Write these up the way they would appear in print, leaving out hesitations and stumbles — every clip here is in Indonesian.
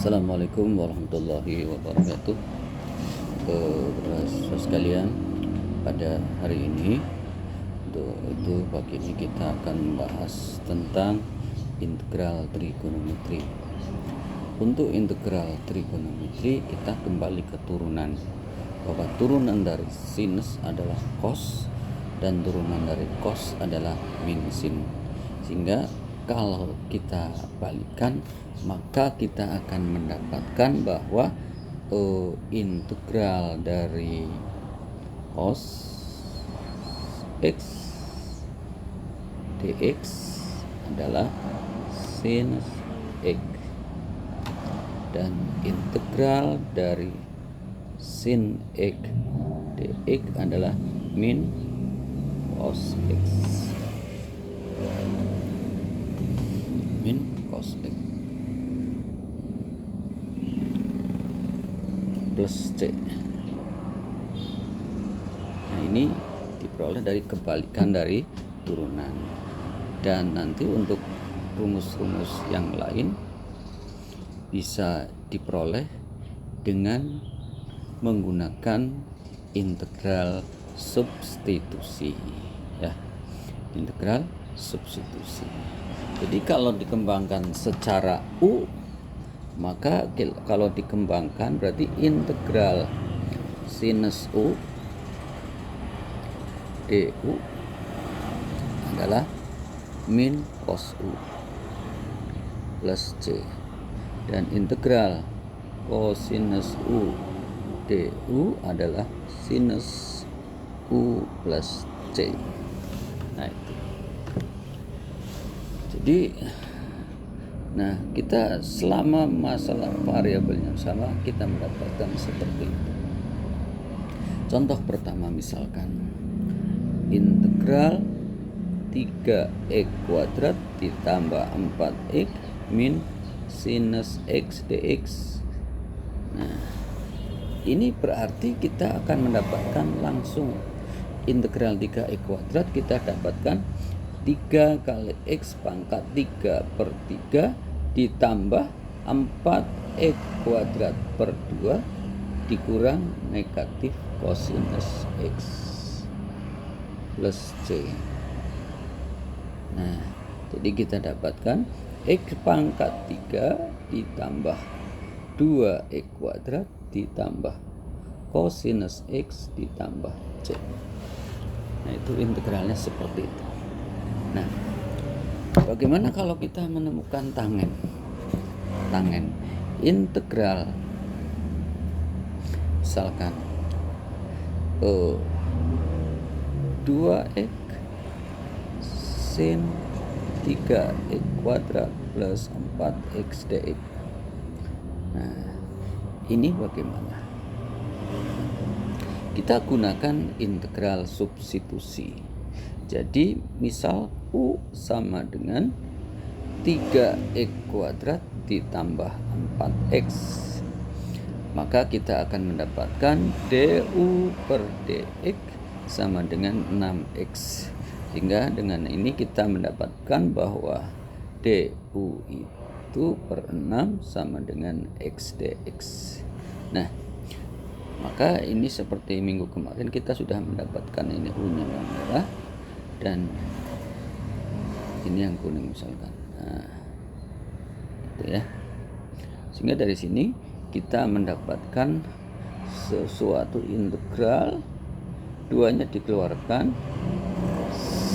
Assalamualaikum warahmatullahi wabarakatuh. Saudara sekalian, pada hari ini pagi ini kita akan membahas tentang integral trigonometri. Untuk integral trigonometri kita kembali ke turunan, bahwa turunan dari sinus adalah cos dan turunan dari cos adalah min sin, sehingga kalau kita balikan maka kita akan mendapatkan bahwa integral dari cos x dx adalah sinus x, dan integral dari sin x dx adalah min cos x plus c. Nah, ini diperoleh dari kebalikan dari turunan. Dan nanti untuk rumus-rumus yang lain bisa diperoleh dengan menggunakan integral substitusi, ya. Integral substitusi. Jadi kalau dikembangkan secara U, maka kalau dikembangkan berarti integral sinus U du adalah min cos U plus C, dan integral cosinus U du adalah sinus U plus C. Nah, itu. Jadi kita selama masalah variabelnya sama, kita mendapatkan seperti itu. Contoh pertama, misalkan integral 3x kuadrat ditambah 4x min sinus x dx. Nah, ini berarti kita akan mendapatkan langsung integral 3x kuadrat, kita dapatkan 3 kali x pangkat 3 per 3 ditambah 4x kuadrat per 2 dikurang negatif cosinus x plus c. Nah, jadi kita dapatkan x pangkat 3 ditambah 2x kuadrat ditambah cosinus x ditambah c. Nah, itu integralnya seperti itu. Nah, bagaimana kalau kita menemukan tangen integral, misalkan 2x sin 3x kuadrat plus 4x dx. Nah, ini bagaimana? Kita gunakan integral substitusi. Jadi misal U sama dengan 3x kuadrat ditambah 4x, maka kita akan mendapatkan du per dx sama dengan 6x, sehingga dengan ini kita mendapatkan bahwa du itu per 6 sama dengan x dx. Nah, maka ini seperti minggu kemarin kita sudah mendapatkan ini U-nya yang merah dan ini yang kuning misalkan. Nah, gitu ya. Sehingga dari sini kita mendapatkan sesuatu integral, duanya dikeluarkan,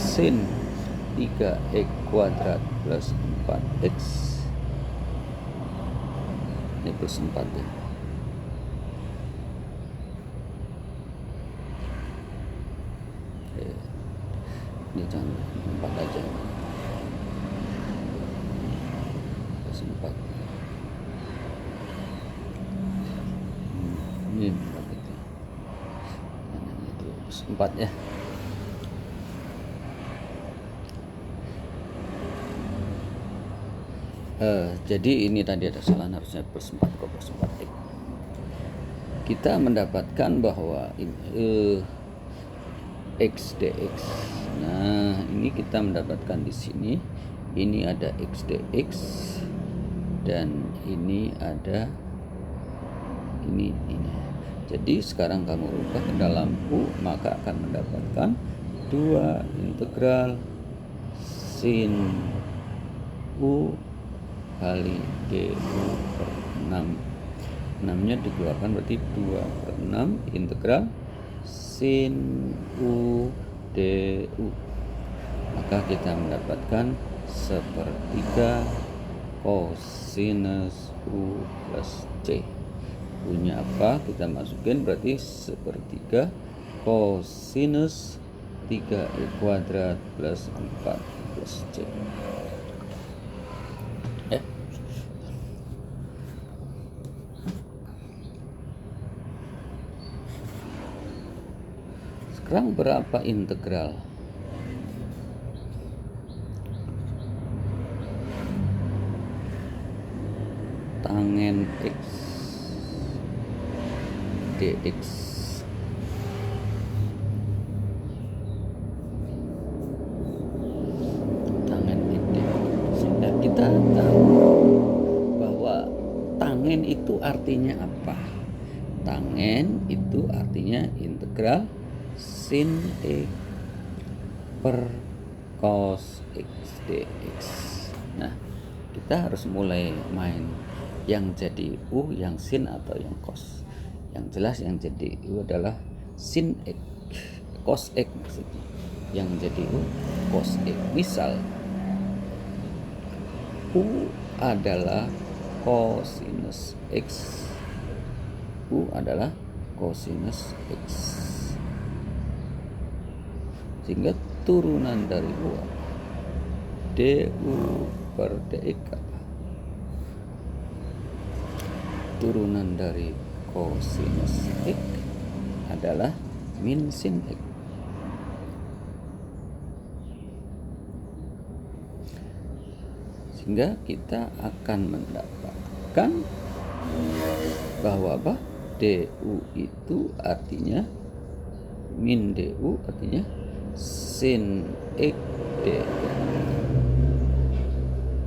sin 3x kuadrat plus 4x, ini plus 4 ya. Ini jangan 4 aja, plus 4. Ini 4 itu. Ini plus 4 ya. Jadi ini tadi ada kesalahan, harusnya plus 4 kok plus 4x. Kita mendapatkan bahwa x dx. Nah, ini kita mendapatkan di sini ini ada x dx dan ini ada ini. Jadi sekarang kamu ubah ke dalam U, maka akan mendapatkan 2 integral sin U kali du per 6. 6-nya dikeluarkan berarti 2/6 integral sin U du. Maka kita mendapatkan 1/3 cosinus U plus C. Punya apa? Kita masukin berarti 1/3 cosinus 3e kuadrat plus 4 plus C. Sekarang berapa integral? Tangen X dx. Tangen X dx. Sehingga kita tahu bahwa tangen itu artinya apa? Tangen itu artinya integral sin X per cos X dx. Nah, kita harus mulai main yang jadi U, yang sin atau yang cos. Yang jelas yang jadi U adalah sin X, cos X maksudnya. Yang jadi U cos X. Misal U adalah cosinus X. U adalah cosinus X. Sehingga turunan dari U du per dx. Turunan dari cosinus X adalah min sin X. Sehingga kita akan mendapatkan bahwa apa? Du itu artinya min du artinya sin X dx.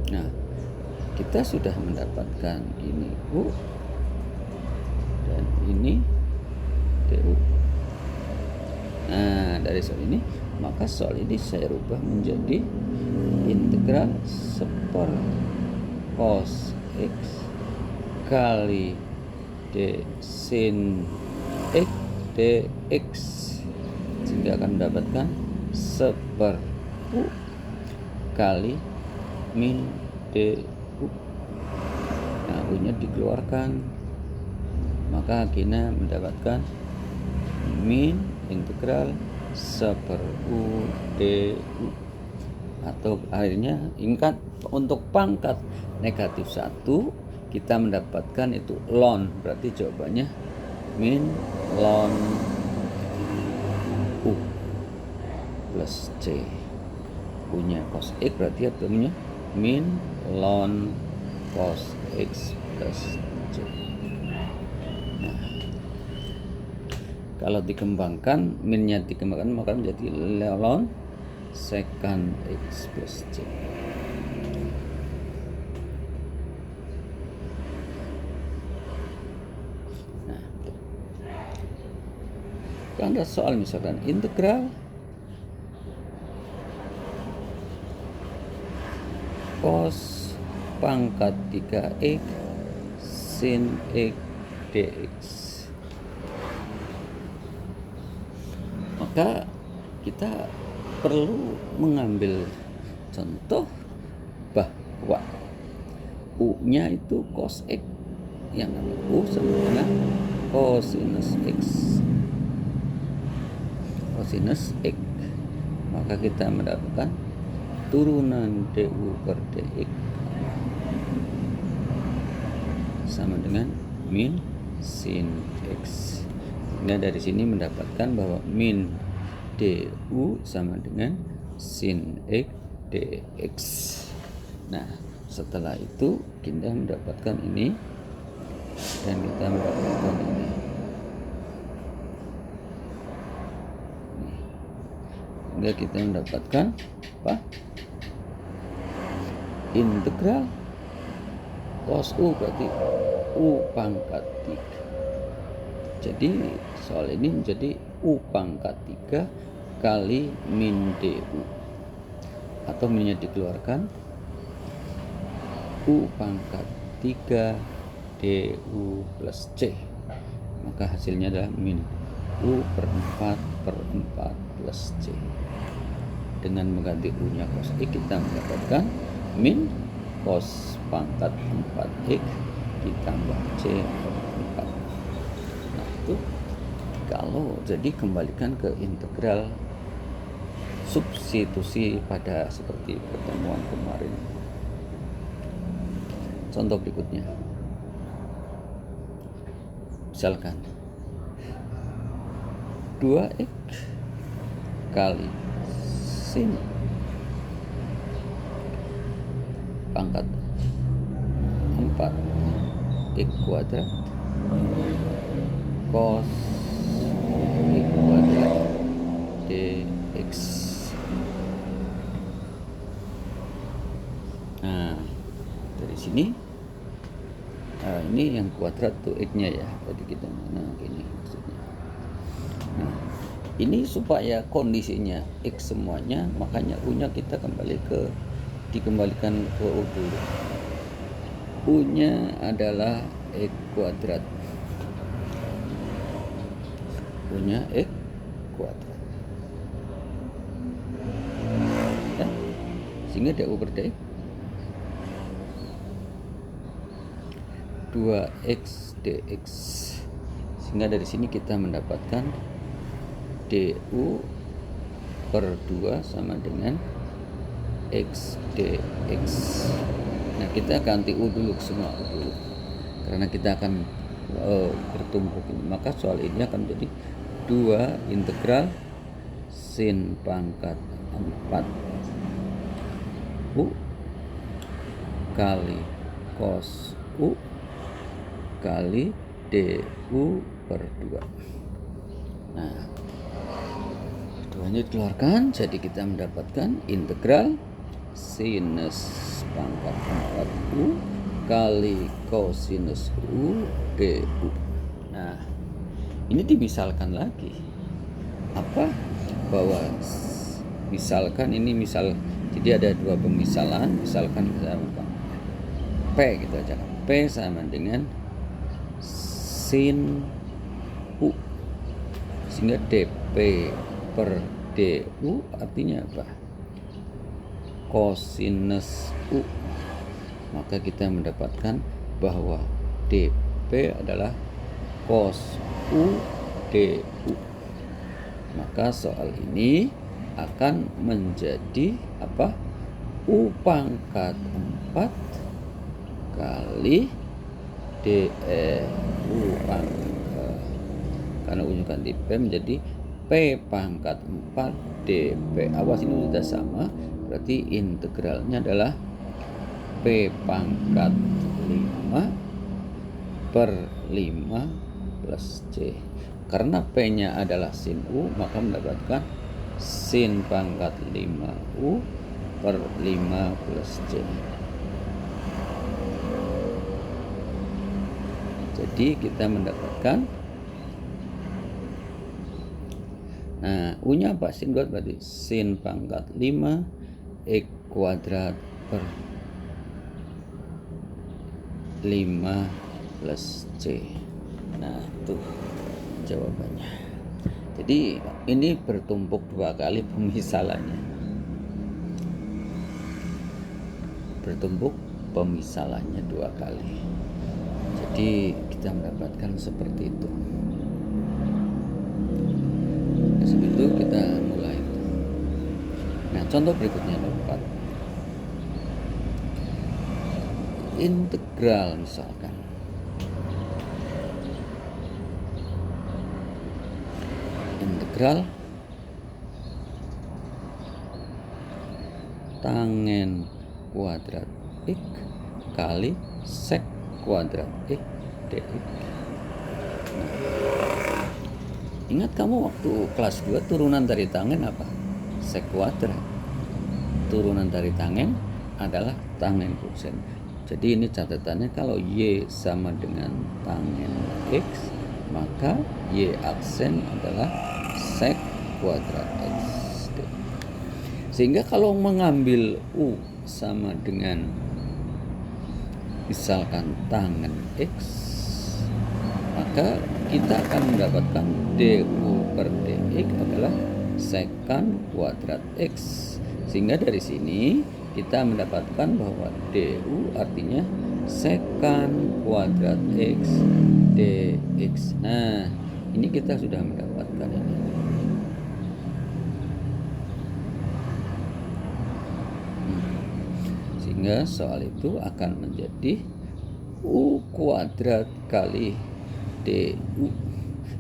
Nah, kita sudah mendapatkan ini U dan ini du. Nah, dari soal ini, maka soal ini saya rubah menjadi integral 1 cos X kali d sin X dx, sehingga akan mendapatkan 1 U kali min du. Nah, U-nya dikeluarkan, maka akhirnya mendapatkan min integral 1 U du. Atau akhirnya ingat, untuk pangkat negatif 1 kita mendapatkan itu ln, berarti jawabannya min ln U plus C. Punya cos X berarti punya min ln cos X plus C. Nah, kalau dikembangkan, minnya dikembangkan maka menjadi ln secant X plus C. Nah, kalau ada soal misalkan integral cos pangkat 3x sin X dx, maka kita perlu mengambil contoh bahwa U-nya itu cos X, yang namanya U sama dengan cosinus X. Cosinus X, maka kita mendapatkan turunan du per dx sama dengan min sin X. Sehingga dari sini mendapatkan bahwa min du sama dengan sin X dx. Nah, setelah itu kita mendapatkan ini dan kita mendapatkan ini. Sehingga kita mendapatkan apa? Integral cos U berarti U pangkat 3. Jadi soal ini menjadi U pangkat 3 kali min DU, atau minnya dikeluarkan, U pangkat 3 DU plus C. Maka hasilnya adalah min U per 4 per 4 plus C. Dengan mengganti U-nya cos X, kita mendapatkan min cos pangkat 4X ditambah C per 4. Nah itu kalau jadi kembalikan ke integral substitusi pada seperti pertemuan kemarin. Contoh berikutnya, misalkan 2x kali sin pangkat 4 x kuadrat cos x kuadrat dx. Nah dari sini ini yang kuadrat tuh x-nya ya, tadi kita ini maksudnya. Nah ini supaya kondisinya x semuanya, makanya u-nya kita dikembalikan ke u dulu. U-nya adalah x kuadrat, U-nya x kuadrat ya, sehingga du per dx 2x dx, sehingga dari sini kita mendapatkan du per 2 sama dengan x dx. Nah kita ganti u dulu, semua u dulu, karena kita akan bertumpuk ini. Maka soal ini akan menjadi 2 integral sin pangkat 4 u kali cos u kali du per 2. Nah duanya dikeluarkan, jadi kita mendapatkan integral sinus pangkat 4 u kali cosinus u du. Nah ini dimisalkan lagi, apa, bahwa misalkan ini jadi ada 2 pemisalan, misalkan P gitu aja, P sama dengan sin u, sehingga dp per du artinya apa, cosinus u. Maka kita mendapatkan bahwa dp adalah cos u du. Maka soal ini akan menjadi apa, u pangkat 4 kali du pangkat, karena u-nya kan di P, menjadi P pangkat 4 dp. Awas ini sudah sama, berarti integralnya adalah P pangkat 5 per 5 plus C. Karena P-nya adalah sin U, maka mendapatkan sin pangkat 5U per 5 plus C. Jadi kita mendapatkan, nah U-nya apa? Sin kuadrat, berarti sin pangkat 5 X kuadrat per 5 plus C. Nah itu jawabannya. Jadi ini bertumpuk 2 kali pemisalannya, bertumpuk pemisalannya 2 kali. Jadi kita mendapatkan seperti itu. Sebelum itu kita mulai. Nah contoh berikutnya nomor 4. Integral misalkan integral tangen kuadrat X kali sek kuadrat X dx. Nah, ingat kamu waktu kelas 2 turunan dari tangen apa? Sek kuadrat. Turunan dari tangen adalah tangen kosen. Jadi ini catatannya, kalau Y sama dengan tangen X, maka Y aksen adalah sek kuadrat X. Sehingga kalau mengambil U sama dengan misalkan tangen X, maka kita akan mendapatkan DU per DX adalah sekan kuadrat X. Sehingga dari sini kita mendapatkan bahwa DU artinya sekan kuadrat X dx. Nah, ini kita sudah mendapatkan ini. Sehingga soal itu akan menjadi U kuadrat kali DU.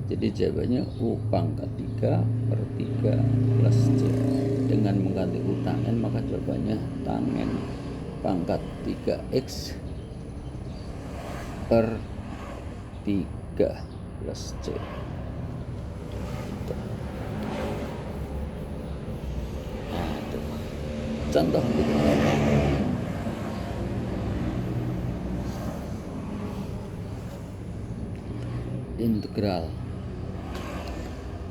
Jadi jawabannya U pangkat 3 per 3 plus C. Dengan mengganti U tangen, maka jawabannya tangen pangkat 3X per 3 plus C. Nah, itu contoh berikutnya. Integral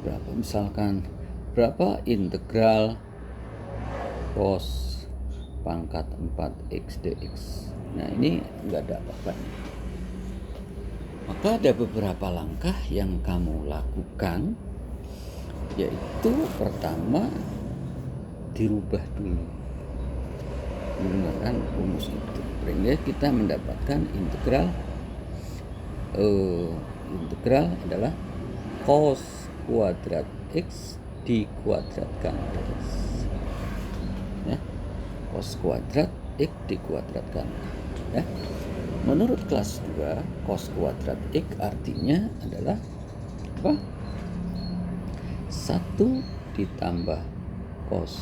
berapa, misalkan berapa integral cos pangkat 4x dx. Nah, ini enggak ada apa-apa. Maka ada beberapa langkah yang kamu lakukan, yaitu pertama dirubah dulu menggunakan rumus itu, sehingga kita mendapatkan integral adalah cos kuadrat X dikuadratkan dx. Ya, cos kuadrat X dikuadratkan. Ya. Menurut kelas 2, cos kuadrat X artinya adalah apa? 1 ditambah cos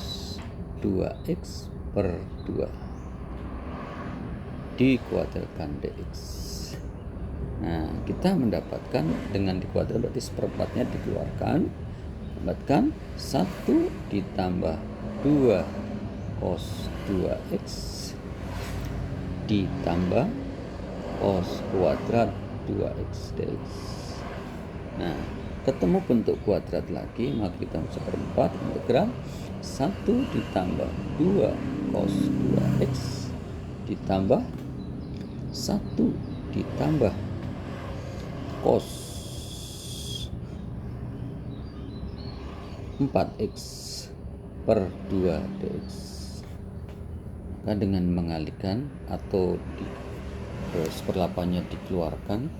2x per 2 dikuadratkan dx. Nah, kita mendapatkan dengan dikuadrat berarti seperempatnya dikeluarkan, mendapatkan 1 ditambah 2 cos 2x ditambah cos kuadrat 2x dx. Nah, ketemu bentuk kuadrat lagi, maka kita seperempat integral 1 ditambah 2 cos 2x ditambah 1 ditambah cos 4x per 2 dx. Maka dengan mengalihkan atau seperlapannya dikeluarkan,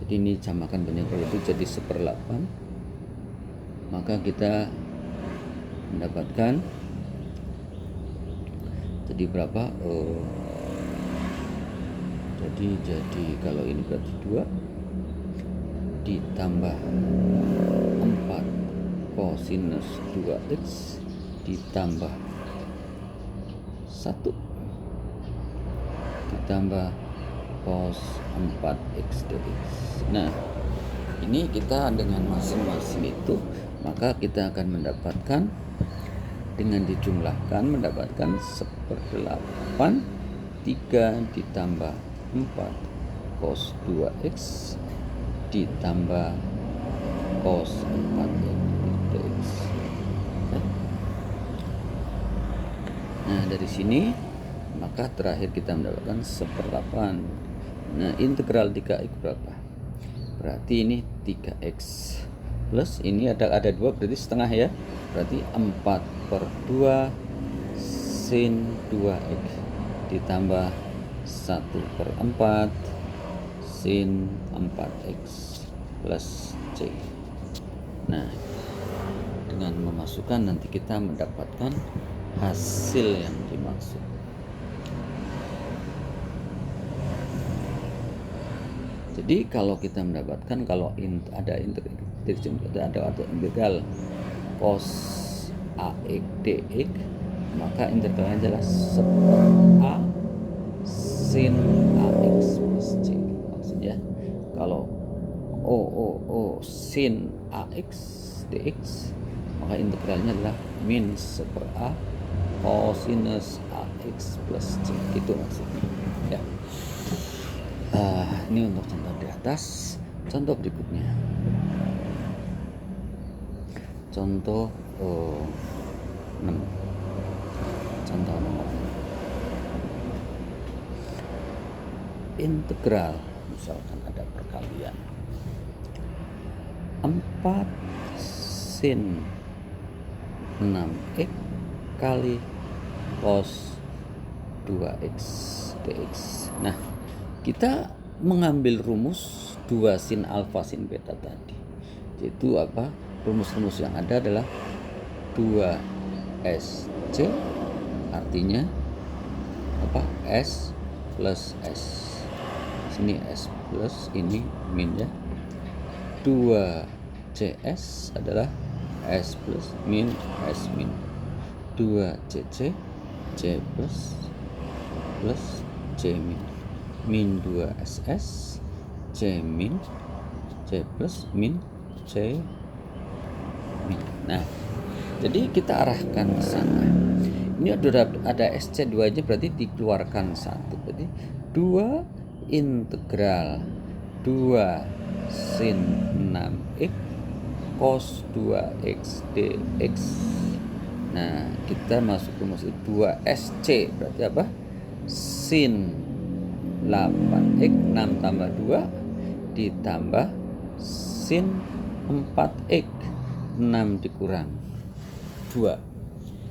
jadi ini samakan banyak itu jadi 1/8, maka kita mendapatkan jadi berapa? Jadi kalau ini berarti 2 ditambah 4 cosinus 2x ditambah 1 ditambah cos 4x dx. Nah, ini kita dengan masing-masing itu, maka kita akan mendapatkan dengan dijumlahkan mendapatkan 1/8 3 ditambah 4 cos 2x ditambah cos 4x dx. Nah, dari sini maka terakhir kita mendapatkan 1/8. Nah, integral 3x berapa? Berarti ini 3x plus ini ada 2 berarti setengah ya. Berarti 4/2 sin 2x ditambah 1/4 sin 4x plus c. Nah, dengan memasukkan nanti kita mendapatkan hasil yang dimaksud. Jadi kalau kita mendapatkan, kalau ada integral cos ax dx, maka integralnya adalah 1/a sin ax plus c. Maksudnya kalau sin ax dx, maka integralnya adalah min 1/a cosinus ax plus c. Itu maksudnya. Ini untuk contoh di atas. Contoh berikutnya. Contoh 6. Contoh nomor 6. Integral, misalkan ada perkalian 4 sin 6x kali cos 2x dx. Nah, kita mengambil rumus 2 sin alfa sin beta tadi, yaitu apa? Rumus-rumus yang ada adalah 2SC, artinya apa? S plus S. Sini S plus, ini min ya. 2CS adalah S plus min S min. 2CC C plus C min. Min 2SS C min C plus min C min. Nah, jadi kita arahkan ke sana. Ini ada SC2 nya, berarti dikeluarkan 1. Berarti 2 integral 2 sin 6x cos 2x dx. Nah, kita masuk rumus 2SC, berarti apa? Sin 8x 6 tambah 2 ditambah sin 4x 6 dikurang 2.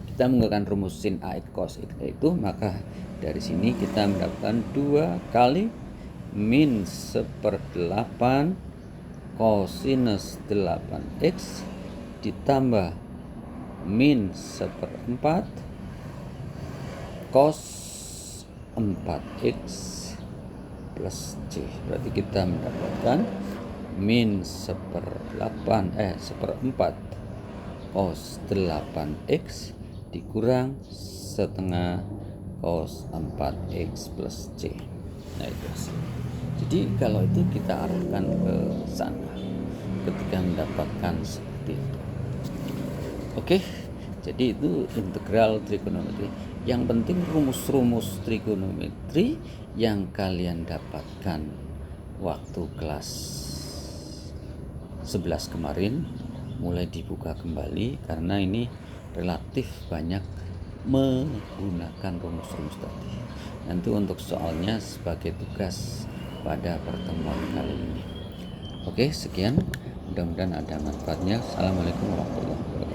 Kita menggunakan rumus sin AX cos X itu, maka dari sini kita mendapatkan 2 kali min 1/8 cosinus 8x ditambah min 1/4 cos 4x plus C. Berarti kita mendapatkan min 1/4 cos 8x dikurang setengah cos 4x plus C. Nah, itu hasil. Jadi kalau itu kita arahkan ke sana ketika mendapatkan seperti itu. Oke, jadi itu integral trigonometri. Yang penting rumus-rumus trigonometri yang kalian dapatkan waktu kelas 11 kemarin mulai dibuka kembali, karena ini relatif banyak menggunakan rumus-rumus tadi. Nanti untuk soalnya sebagai tugas pada pertemuan kali ini. Oke, sekian. Mudah-mudahan ada manfaatnya. Assalamualaikum warahmatullahi wabarakatuh.